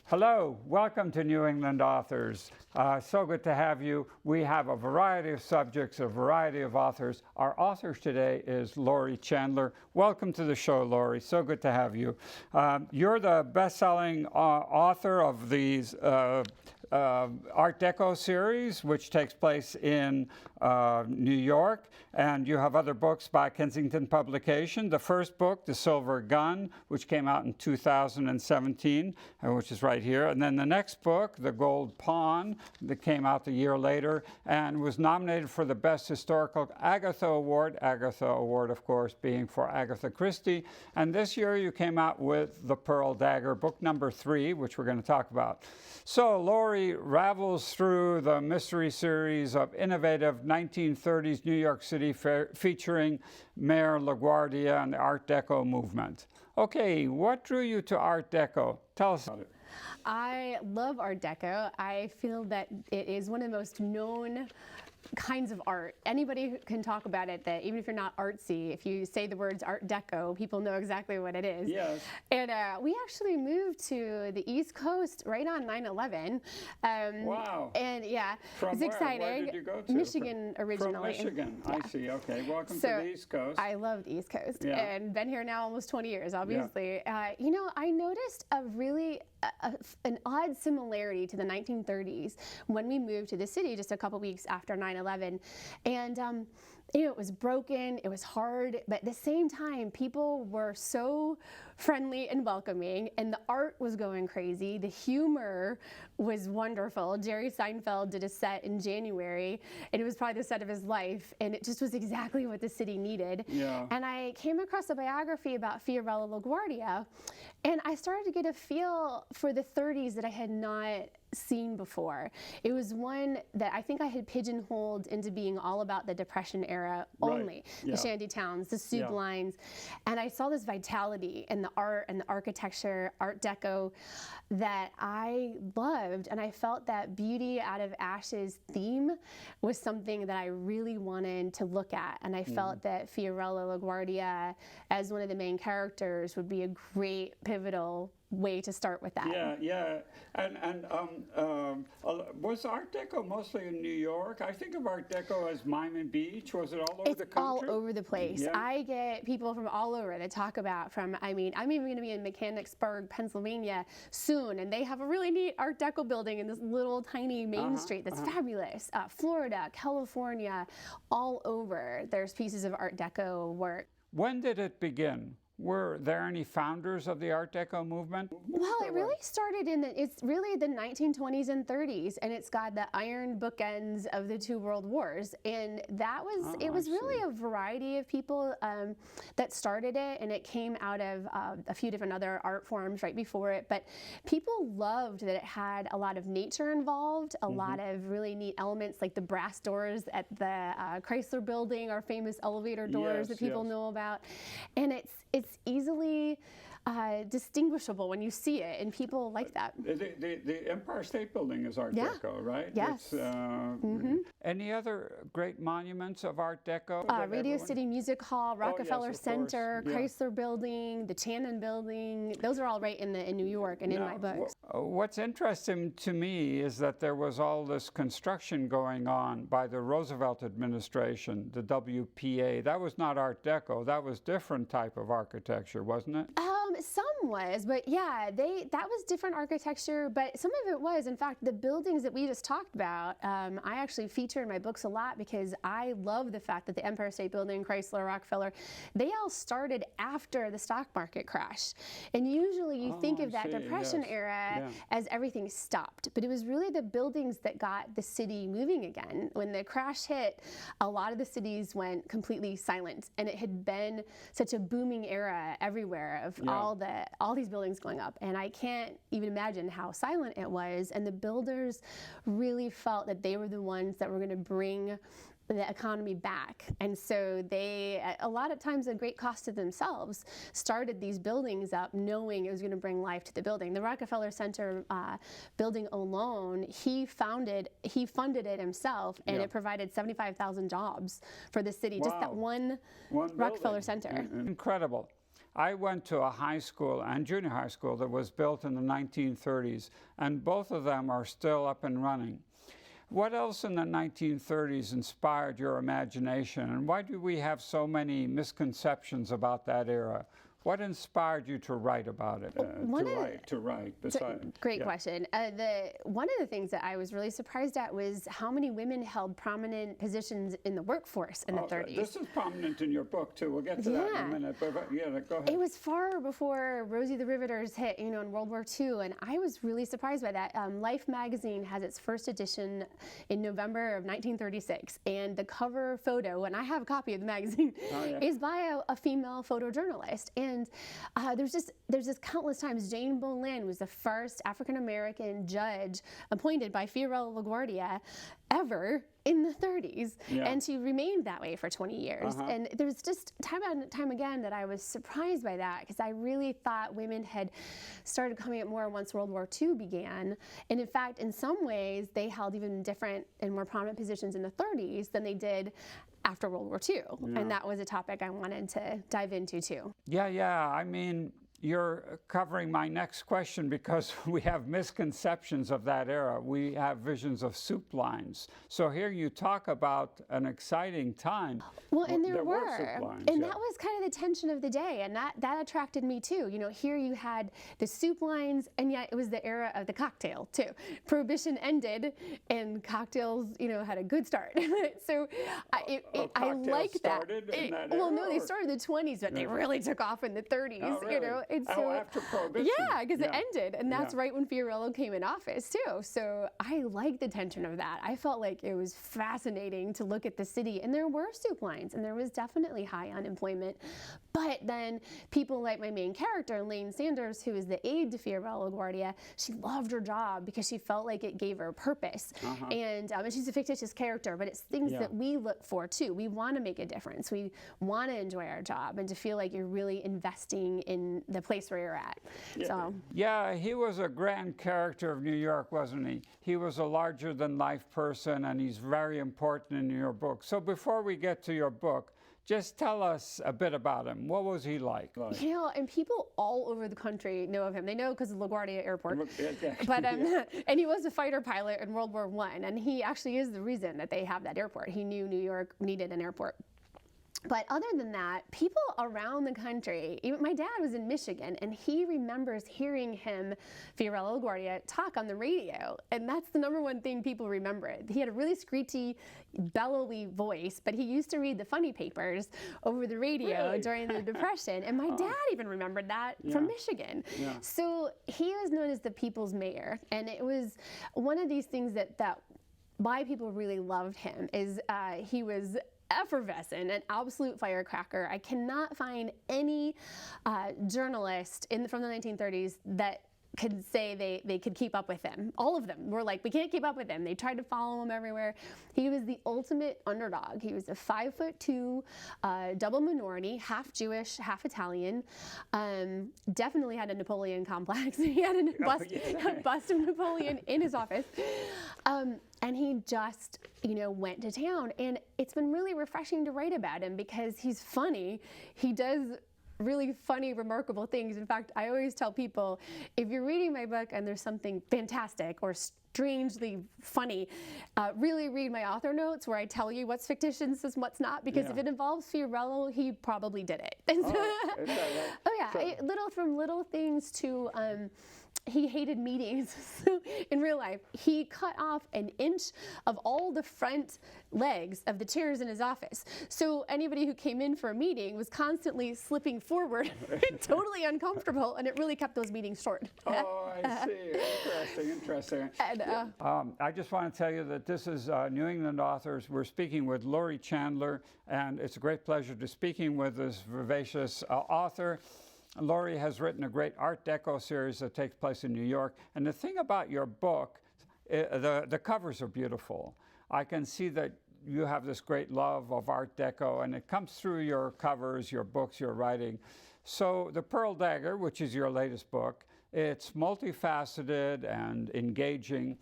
Hello, welcome to New England Authors. So good to have you. We have a variety of subjects, a variety of authors. Our author today is Laurie Chandler. Welcome to the show, Laurie. So good to have you. You're the best-selling author of these Art Deco series, which takes place in New York, and you have other books by Kensington Publication. The first book, The Silver Gun, which came out in 2017, which is right here, and then the next book, The Gold Pawn, that came out a year later and was nominated for the Best Historical Agatha Award, of course, being for Agatha Christie, and this year you came out with The Pearl Dagger, book number 3, which we're going to talk about. So Laurie ravels through the mystery series of innovative 1930s New York City featuring Mayor LaGuardia and the Art Deco movement. Okay, what drew you to Art Deco? Tell us about it. I love Art Deco. I feel that it is one of the most known kinds of art. Anybody can talk about it, that even if you're not artsy, if you say the words Art Deco, people know exactly what it is. Yes. And we actually moved to the East Coast right on 9/11. Wow. And yeah, From it's where? exciting. Where did you go to? Michigan originally. From Michigan, Yeah. I see. Okay, welcome So to the East Coast. I love the East Coast, Yeah. and been here now almost 20 years, obviously. Yeah. You know, I noticed a really an odd similarity to the 1930s when we moved to the city just a couple weeks after 9/11. And you know, it was broken, it was hard, but at the same time, people were so friendly and welcoming, and the art was going crazy. The humor was wonderful. Jerry Seinfeld did a set in January, and it was probably the set of his life, and it just was exactly what the city needed. Yeah. And I came across a biography about Fiorello LaGuardia, and I started to get a feel for the 30s that I had not seen before. It was one that I think I had pigeonholed into being all about the Depression era only. Right. The Yeah. shanty towns, the soup Yeah. lines, and I saw this vitality in the art and the architecture, Art Deco, that I loved, and I felt that beauty out of ashes theme was something that I really wanted to look at, and I felt that Fiorello LaGuardia as one of the main characters would be a great pivotal way to start with that. Yeah, yeah. And was Art Deco mostly in New York? I think of Art Deco as Miami Beach. Was it all over It's the country? all over the place. Yeah. I get people from all over that talk about I'm even going to be in Mechanicsburg, Pennsylvania soon, and they have a really neat Art Deco building in this little tiny main street that's fabulous. Florida, California, all over. There's pieces of Art Deco work. When did it begin? Were there any founders of the Art Deco movement? Well, it really started it's really the 1920s and 30s, and it's got the iron bookends of the two world wars. And that was, it was really a variety of people that started it, and it came out of a few different other art forms right before it. But people loved that it had a lot of nature involved, a lot of really neat elements like the brass doors at the Chrysler building, our famous elevator doors that people know about. And it's easily distinguishable when you see it, and people like that. The Empire State Building is Art Deco, right? Yes. Any other great monuments of Art Deco? Radio City Music Hall, Rockefeller of Center, course. Yeah. Chrysler Building, the Tannen Building. Those are all right in New York and in my books. What's interesting to me is that there was all this construction going on by the Roosevelt administration, the WPA. That was not Art Deco. That was different type of architecture, wasn't it? Some was, but yeah, that was different architecture, but some of it was. In fact, the buildings that we just talked about, I actually feature in my books a lot because I love the fact that the Empire State Building, Chrysler, Rockefeller, they all started after the stock market crash. And usually you think of that Depression era as everything stopped, but it was really the buildings that got the city moving again. When the crash hit, a lot of the cities went completely silent, and it had been such a booming era everywhere of all these buildings going up, and I can't even imagine how silent it was. And the builders really felt that they were the ones that were going to bring the economy back, and so they, a lot of times at great cost to themselves, started these buildings up knowing it was going to bring life to the building. The Rockefeller Center building alone, he funded it himself, and it provided 75,000 jobs for the city. Just that one Rockefeller Center. Incredible. I went to a high school and junior high school that was built in the 1930s, and both of them are still up and running. What else in the 1930s inspired your imagination, and why do we have so many misconceptions about that era? What inspired you to write about it? To write. Great question. One of the things that I was really surprised at was how many women held prominent positions in the workforce in the 30s. This is prominent in your book too. We'll get to that in a minute. But go ahead. It was far before Rosie the Riveters hit, in World War II, and I was really surprised by that. Life magazine has its first edition in November of 1936, and the cover photo, and I have a copy of the magazine, is by a female photojournalist. And there's just countless times. Jane Boleyn was the first African-American judge appointed by Fiorello LaGuardia ever in the 30s, and she remained that way for 20 years. And there's just time and time again that I was surprised by that, because I really thought women had started coming up more once World War II began. And in fact, in some ways, they held even different and more prominent positions in the 30s than they did after World War II. And that was a topic I wanted to dive into too. Yeah. I mean, you're covering my next question, because we have misconceptions of that era. We have visions of soup lines. So here you talk about an exciting time. Well, and there were soup lines, and that was kind of the tension of the day, and that attracted me too. Here you had the soup lines, and yet it was the era of the cocktail too. Prohibition ended, and cocktails, had a good start. So I like that. No, they started in the 20s, but they really took off in the 30s. Really? And so, after Prohibition. Yeah, because it ended, and that's right when Fiorello came in office too. So I like the tension of that. I felt like it was fascinating to look at the city, and there were soup lines, and there was definitely high unemployment. But then people like my main character, Lane Sanders, who is the aide to Fiorello LaGuardia, she loved her job because she felt like it gave her purpose. And she's a fictitious character, but it's things that we look for too. We want to make a difference. We want to enjoy our job and to feel like you're really investing in the place where you're at. Yeah, he was a grand character of New York, wasn't he? He was a larger-than-life person, and he's very important in your book. So before we get to your book, just tell us a bit about him. What was he like? And people all over the country know of him. They know because of LaGuardia Airport. But and he was a fighter pilot in World War I, and he actually is the reason that they have that airport. He knew New York needed an airport. But other than that, people around the country, even my dad was in Michigan, and he remembers hearing him, Fiorello LaGuardia, talk on the radio. And that's the number one thing people remember. He had a really screechy, bellowy voice, but he used to read the funny papers over the radio during the Depression. And my dad even remembered that from Michigan. So he was known as the people's mayor. And it was one of these things that why people really loved him is he was effervescent, an absolute firecracker. I cannot find any journalist from the 1930s that could say they could keep up with him. All of them were like, we can't keep up with him. They tried to follow him everywhere. He was the ultimate underdog. He was a 5'2", double minority, half Jewish, half Italian. Definitely had a Napoleon complex. He had a bust of Napoleon in his office. And he just, went to town. And it's been really refreshing to write about him because he's funny. He does really funny, remarkable things. In fact, I always tell people, if you're reading my book and there's something fantastic or strangely funny, really read my author notes where I tell you what's fictitious and what's not, because if it involves Fiorello, he probably did it. From little things to he hated meetings. So in real life, he cut off an inch of all the front legs of the chairs in his office. So anybody who came in for a meeting was constantly slipping forward, totally uncomfortable, and it really kept those meetings short. Oh, I see. Interesting. And, I just want to tell you that this is New England Authors. We're speaking with Laurie Chandler, and it's a great pleasure to speaking with this vivacious author. Laurie has written a great Art Deco series that takes place in New York. And the thing about your book, the covers are beautiful. I can see that you have this great love of Art Deco, and it comes through your covers, your books, your writing. So The Pearl Dagger, which is your latest book, it's multifaceted and engaging,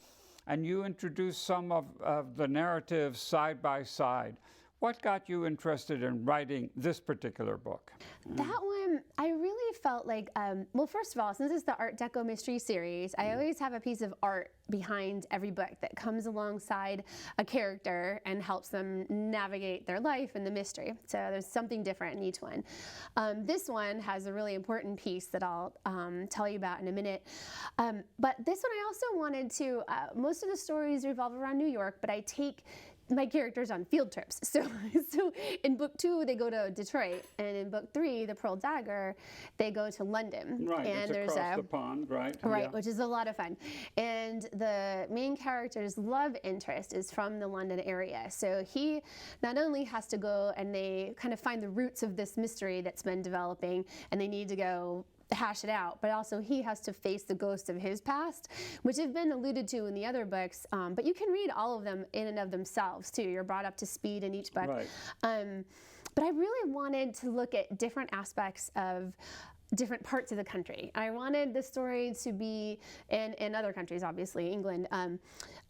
and you introduce some of the narratives side by side. What got you interested in writing this particular book? That one, I really felt like, well, first of all, since it's the Art Deco mystery series, I always have a piece of art behind every book that comes alongside a character and helps them navigate their life and the mystery. So there's something different in each one. This one has a really important piece that I'll tell you about in a minute. But this one I also wanted to, most of the stories revolve around New York, but I take my characters on field trips. So in book 2, they go to Detroit, and in book 3, The Pearl Dagger, they go to London. Right, and it's across the pond, right? Right, Yeah. which is a lot of fun. And the main character's love interest is from the London area. So he not only has to go and they kind of find the roots of this mystery that's been developing, and they need to go hash it out, but also he has to face the ghosts of his past, which have been alluded to in the other books, but you can read all of them in and of themselves too. You're brought up to speed in each book. Right. But I really wanted to look at different aspects of different parts of the country. I wanted the story to be in other countries, obviously, England.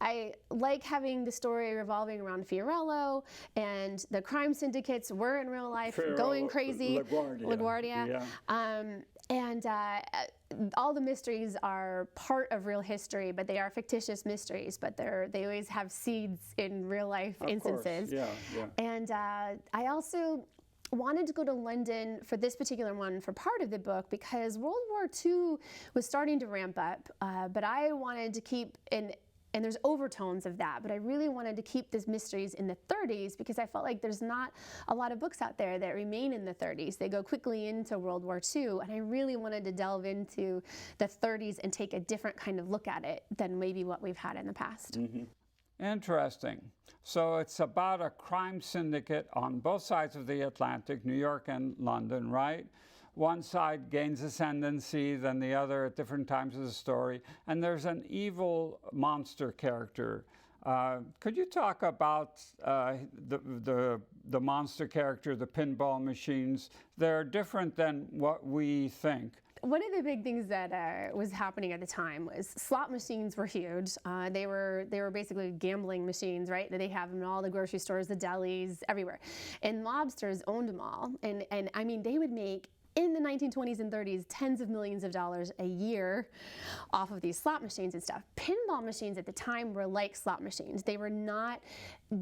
I like having the story revolving around Fiorello, and the crime syndicates were in real life going crazy. LaGuardia. Yeah. And all the mysteries are part of real history, but they are fictitious mysteries, but they always have seeds in real life instances. Of course. Yeah, yeah. And I also wanted to go to London for this particular one for part of the book because World War II was starting to ramp up, but I wanted to keep and there's overtones of that, but I really wanted to keep these mysteries in the 30s because I felt like there's not a lot of books out there that remain in the 30s. They go quickly into World War II, and I really wanted to delve into the 30s and take a different kind of look at it than maybe what we've had in the past. Mm-hmm. Interesting. So it's about a crime syndicate on both sides of the Atlantic, New York and London, right? One side gains ascendancy than the other at different times of the story, and there's an evil monster character. Could you talk about the monster character, the pinball machines? They're different than what we think. One of the big things that was happening at the time was slot machines were huge. They were basically gambling machines, right? They have them in all the grocery stores, the delis, everywhere. And mobsters owned them all. And I mean, they would make, in the 1920s and 30s, tens of millions of dollars a year off of these slot machines and stuff. Pinball machines at the time were like slot machines. They were not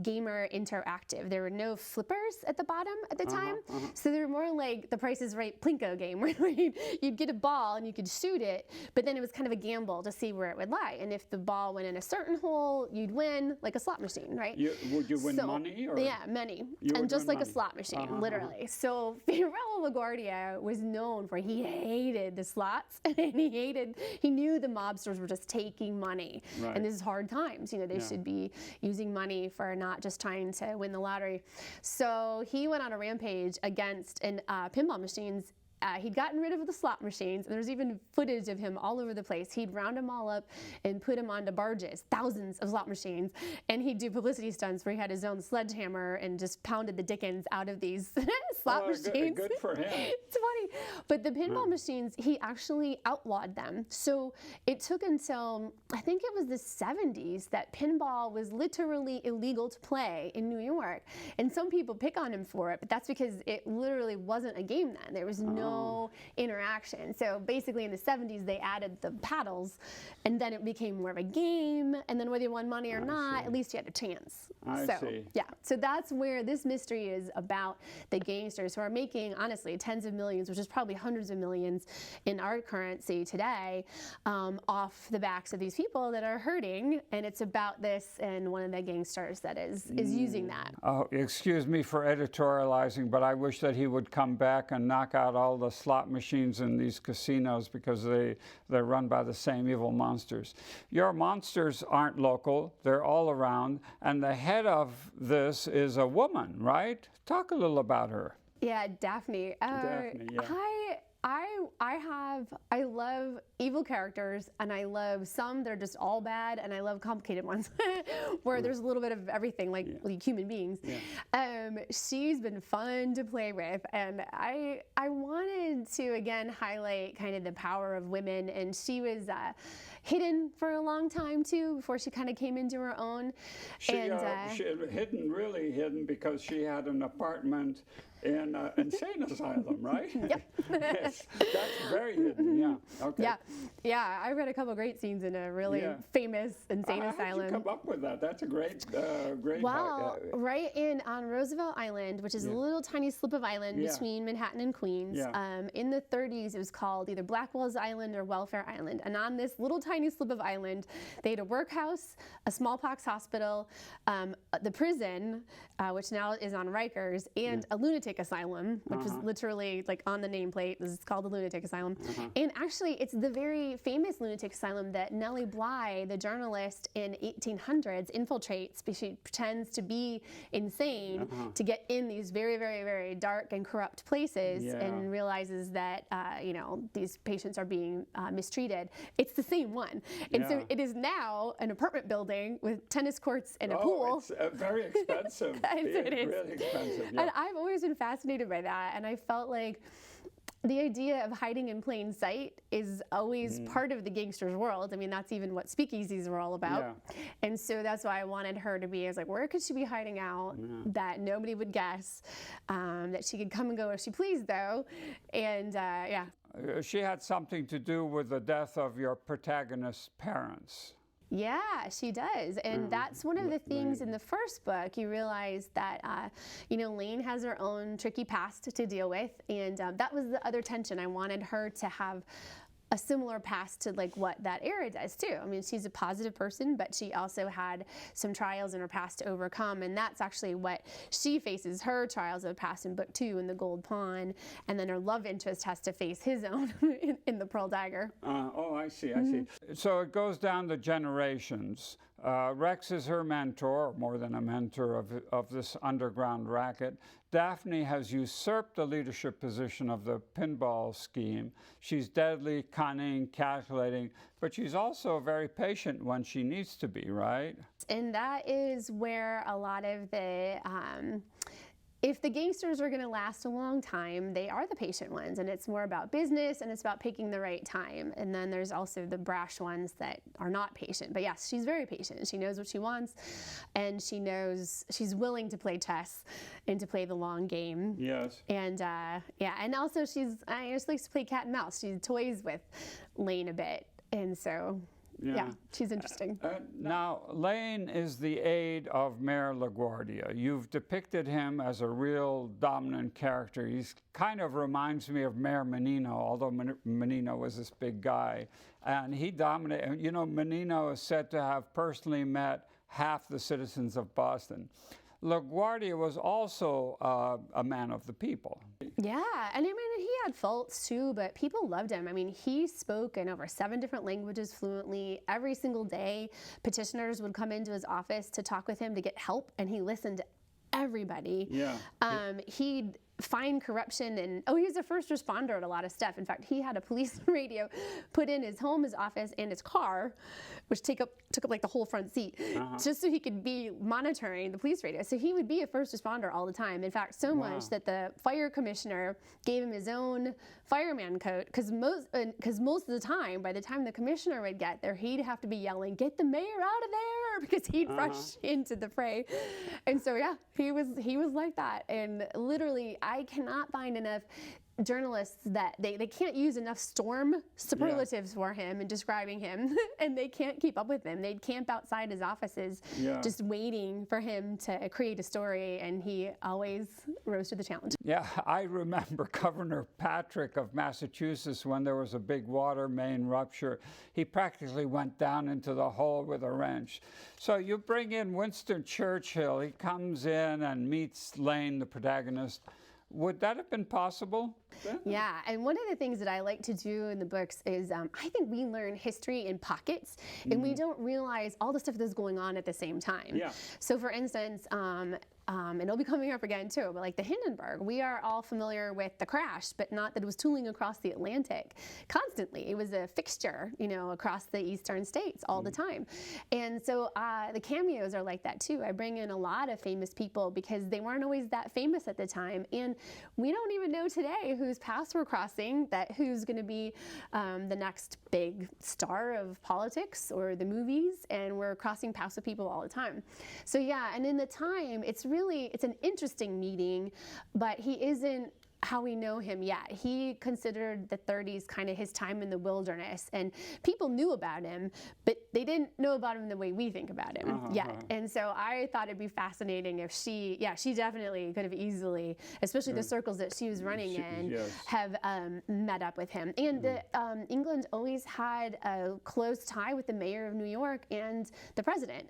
gamer interactive. There were no flippers at the bottom at the time. So they were more like the Price is Right Plinko game where you'd get a ball and you could shoot it, but then it was kind of a gamble to see where it would lie. And if the ball went in a certain hole, you'd win like a slot machine, right? Would you win money? Or? Yeah, money. And just like a slot machine, literally. So Fiorello LaGuardia was known for, he hated the slots and he knew the mobsters were just taking money. Right. And this is hard times, they should be using money for not just trying to win the lottery. So he went on a rampage against pinball machines. He'd gotten rid of the slot machines, and there's even footage of him all over the place. He'd round them all up and put them onto barges, thousands of slot machines, and he'd do publicity stunts where he had his own sledgehammer and just pounded the dickens out of these slot machines. Good for him. It's funny. But the pinball machines, he actually outlawed them. So it took until, I think it was the 70s, that pinball was literally illegal to play in New York. And some people pick on him for it, but that's because it literally wasn't a game then. There was no interaction. So basically in the 70s, they added the paddles, and then it became more of a game. And then whether you won money or not, at least you had a chance. I see. Yeah. So that's where this mystery is about the gangsters who are making, honestly, tens of millions, which is probably hundreds of millions in our currency today, off the backs of these people that are hurting. And it's about this and one of the gangsters that is using that. Oh, excuse me for editorializing, but I wish that he would come back and knock out all the slot machines in these casinos because they're run by the same evil monsters. Your monsters aren't local, they're all around, and the head of this is a woman, right? Talk a little about her. Yeah, Daphne. Daphne, yeah. I love evil characters, and I love some that are just all bad, and I love complicated ones where there's a little bit of everything, like human beings. Yeah. She's been fun to play with, and I wanted to again highlight kind of the power of women, and she was hidden for a long time too before she kind of came into her own. She really hidden because she had an apartment in an insane asylum, right? Yep. Yes, that's very hidden, yeah. Okay. Yeah, I read a couple great scenes in a really famous insane asylum. How did you come up with that? That's a great, great. Well, on Roosevelt Island, which is a little tiny slip of island between Manhattan and Queens. In the 30s, it was called either Blackwell's Island or Welfare Island. And on this little tiny slip of island, they had a workhouse, a smallpox hospital, the prison, which now is on Rikers, and a lunatic asylum, which was literally like on the nameplate. This is called the lunatic asylum. And actually, it's the very famous lunatic asylum that Nellie Bly, the journalist in 1800s, infiltrates because she pretends to be insane to get in these very, very, very dark and corrupt places and realizes that, you know, these patients are being mistreated. It's the same one. And so it is now an apartment building with tennis courts and a pool. It's very expensive. It is. Really expensive. And I've always been fascinated by that. And I felt like the idea of hiding in plain sight is always part of the gangster's world. I mean, that's even what speakeasies are all about. And so that's why I wanted her to be, I was like, where could she be hiding out that nobody would guess, that she could come and go as she pleased, though. And she had something to do with the death of your protagonist's parents. Yeah, she does. And that's one of the things in the first book. You realize that, you know, Lane has her own tricky past to deal with. And that was the other tension. I wanted her to have a similar past to like what that era does too. I mean, she's a positive person, but she also had some trials in her past to overcome, and that's actually what she faces, her trials of the past in book 2 in the Gold Pawn, and then her love interest has to face his own in the Pearl Dagger. I see. So it goes down the generations. Rex is her mentor, or more than a mentor of this underground racket. Daphne has usurped the leadership position of the pinball scheme. She's deadly, cunning, calculating, but she's also very patient when she needs to be, right? And that is where a lot of the if the gangsters are going to last a long time, they are the patient ones, and it's more about business and it's about picking the right time. And then there's also the brash ones that are not patient. But yes, she's very patient. She knows what she wants, and she knows she's willing to play chess and to play the long game. Yes. And and also I just likes to play cat and mouse. She toys with Lane a bit, and so. Yeah, she's interesting. Now, Lane is the aide of Mayor LaGuardia. You've depicted him as a real dominant character. He kind of reminds me of Mayor Menino, although Menino was this big guy. And he dominated. You know, Menino is said to have personally met half the citizens of Boston. LaGuardia was also a man of the people. Yeah, and I mean, he had faults too, but people loved him. I mean, he spoke in over 7 different languages fluently. Every single day, petitioners would come into his office to talk with him to get help, and he listened to everybody. Yeah. He'd find corruption, and he was a first responder at a lot of stuff. In fact, he had a police radio put in his home, his office, and his car, which took up like the whole front seat, just so he could be monitoring the police radio. So he would be a first responder all the time. In fact, so much that the fire commissioner gave him his own fireman coat, because most of the time, by the time the commissioner would get there, he'd have to be yelling, "Get the mayor out of there," because he'd rush into the fray. And so yeah, he was like that. And literally, I cannot find enough journalists that they can't use enough storm superlatives for him in describing him, and they can't keep up with him. They'd camp outside his offices just waiting for him to create a story, and he always rose to the challenge. Yeah, I remember Governor Patrick of Massachusetts when there was a big water main rupture. He practically went down into the hole with a wrench. So you bring in Winston Churchill. He comes in and meets Lane, the protagonist. Would that have been possible? Yeah, and one of the things that I like to do in the books is I think we learn history in pockets, and we don't realize all the stuff that's going on at the same time. Yeah. So for instance, and it'll be coming up again too, but like the Hindenburg, we are all familiar with the crash, but not that it was tooling across the Atlantic constantly. It was a fixture, you know, across the eastern states all the time. And so the cameos are like that too. I bring in a lot of famous people because they weren't always that famous at the time. And we don't even know today whose paths we're crossing, that who's going to be the next big star of politics or the movies, and we're crossing paths with people all the time. So yeah, and in the time, it's it's an interesting meeting, but he isn't how we know him yet. He considered the 30s kind of his time in the wilderness, and people knew about him, but they didn't know about him the way we think about him yet. And so I thought it'd be fascinating if she definitely could have easily, especially the circles that she was running in, have met up with him. And England always had a close tie with the mayor of New York and the president.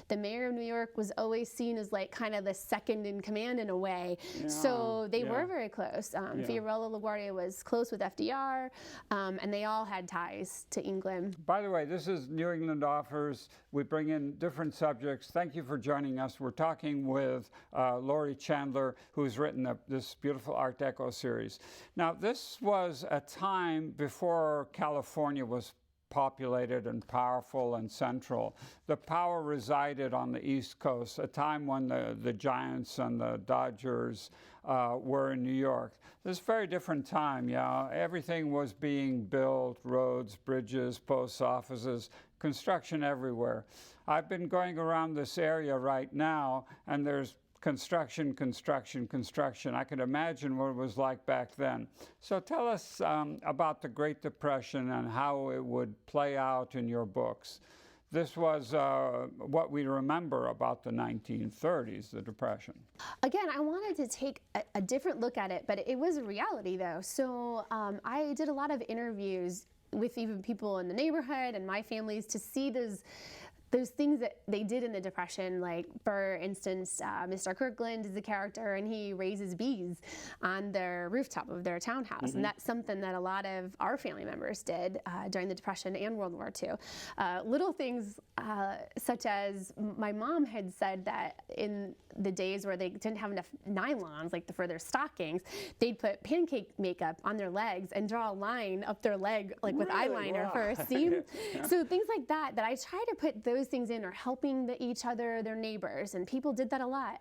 The mayor of New York was always seen as like kind of the second in command in a way. So they were very close. Fiorello LaGuardia was close with FDR, and they all had ties to England. By the way, this is New England Authors. We bring in different subjects. Thank you for joining us. We're talking with Laurie Chandler, who's written this beautiful Art Deco series. Now, this was a time before California was populated and powerful and central. The power resided on the East Coast, a time when the Giants and the Dodgers were in New York. This is a very different time, Everything was being built, roads, bridges, post offices, construction everywhere. I've been going around this area right now, and there's construction, construction, construction. I can imagine what it was like back then. So tell us about the Great Depression and how it would play out in your books. This was what we remember about the 1930s, the Depression. Again, I wanted to take a different look at it, but it was a reality though. So I did a lot of interviews with even people in the neighborhood and my families to see those things that they did in the Depression, like for instance, Mr. Kirkland is a character and he raises bees on their rooftop of their townhouse. And that's something that a lot of our family members did during the Depression and World War II. Little things such as my mom had said that in the days where they didn't have enough nylons, like for their stockings, they'd put pancake makeup on their legs and draw a line up their leg, like with eyeliner for a seam. So things like that I try to put those things in, or helping each other, their neighbors, and people did that a lot.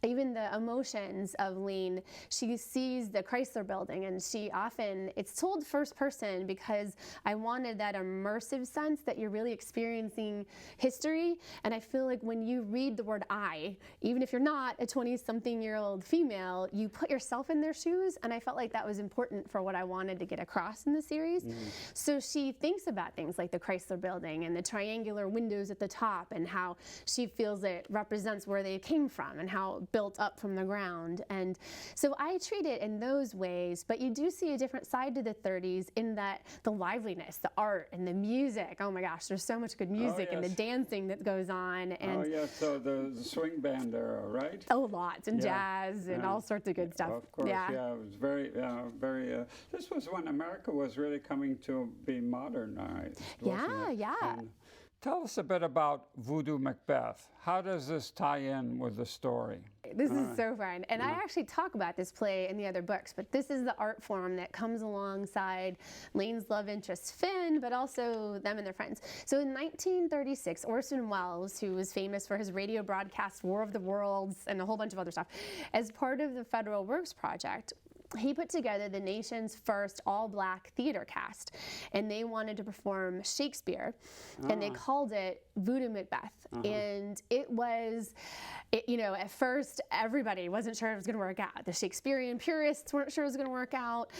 Even the emotions of Lean, she sees the Chrysler building, and she often, it's told first person because I wanted that immersive sense that you're really experiencing history. And I feel like when you read the word I, even if you're not a 20-something-year-old female, you put yourself in their shoes, and I felt like that was important for what I wanted to get across in the series. So she thinks about things like the Chrysler building and the triangular windows at the top, and how she feels it represents where they came from and how it built up from the ground. And so I treat it in those ways, but you do see a different side to the 30s in that the liveliness, the art, and the music. Oh my gosh, there's so much good music and the dancing that goes on. And so the swing band era, right? Oh, lots, and jazz and all sorts of good stuff. Of course, it was very, this was when America was really coming to be modernized, wasn't it? And tell us a bit about Voodoo Macbeth. How does this tie in with the story? This is so fun. And I actually talk about this play in the other books, but this is the art form that comes alongside Lane's love interest Finn, but also them and their friends. So in 1936, Orson Welles, who was famous for his radio broadcast War of the Worlds and a whole bunch of other stuff, as part of the Federal Works Project, he put together the nation's first all-black theater cast, and they wanted to perform Shakespeare, and they called it Voodoo Macbeth. And it was, at first everybody wasn't sure it was going to work out. The Shakespearean purists weren't sure it was going to work out.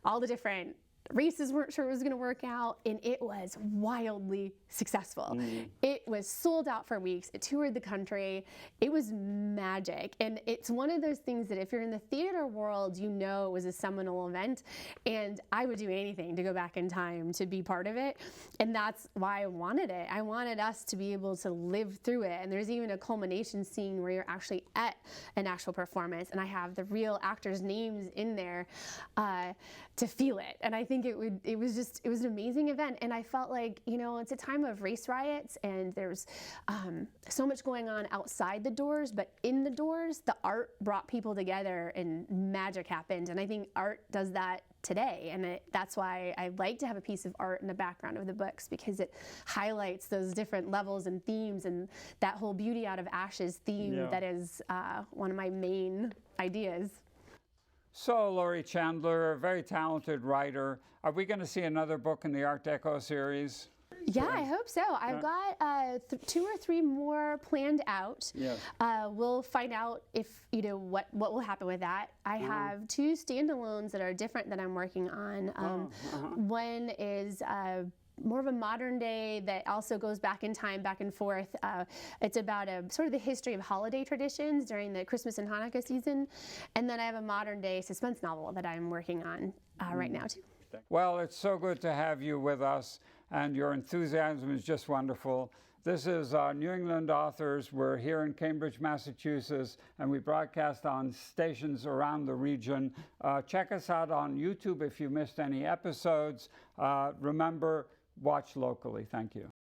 All the different races weren't sure it was going to work out, and it was wildly successful. It was sold out for weeks. It toured the country. It was magic. And it's one of those things that if you're in the theater world, it was a seminal event, and I would do anything to go back in time to be part of it. And that's why I wanted it. I wanted us to be able to live through it. And there's even a culmination scene where you're actually at an actual performance, and I have the real actors' names in there to feel it. And I think it was an amazing event. And I felt like, it's a time of race riots, and there's so much going on outside the doors, but in the doors, the art brought people together and magic happened. And I think art does that today. And that's why I like to have a piece of art in the background of the books, because it highlights those different levels and themes, and that whole beauty out of ashes theme that is one of my main ideas. So, Laurie Chandler, a very talented writer. Are we going to see another book in the Art Deco series? Yeah, I hope so. I've got 2 or 3 more planned out. Yes. We'll find out if, what will happen with that. I have 2 standalones that are different that I'm working on. One is more of a modern day that also goes back in time, back and forth. It's about sort of the history of holiday traditions during the Christmas and Hanukkah season. And then I have a modern day suspense novel that I'm working on right now too. Well, it's so good to have you with us, and your enthusiasm is just wonderful. This is New England Authors. We're here in Cambridge, Massachusetts, and we broadcast on stations around the region. Check us out on YouTube if you missed any episodes. Remember, watch locally. Thank you.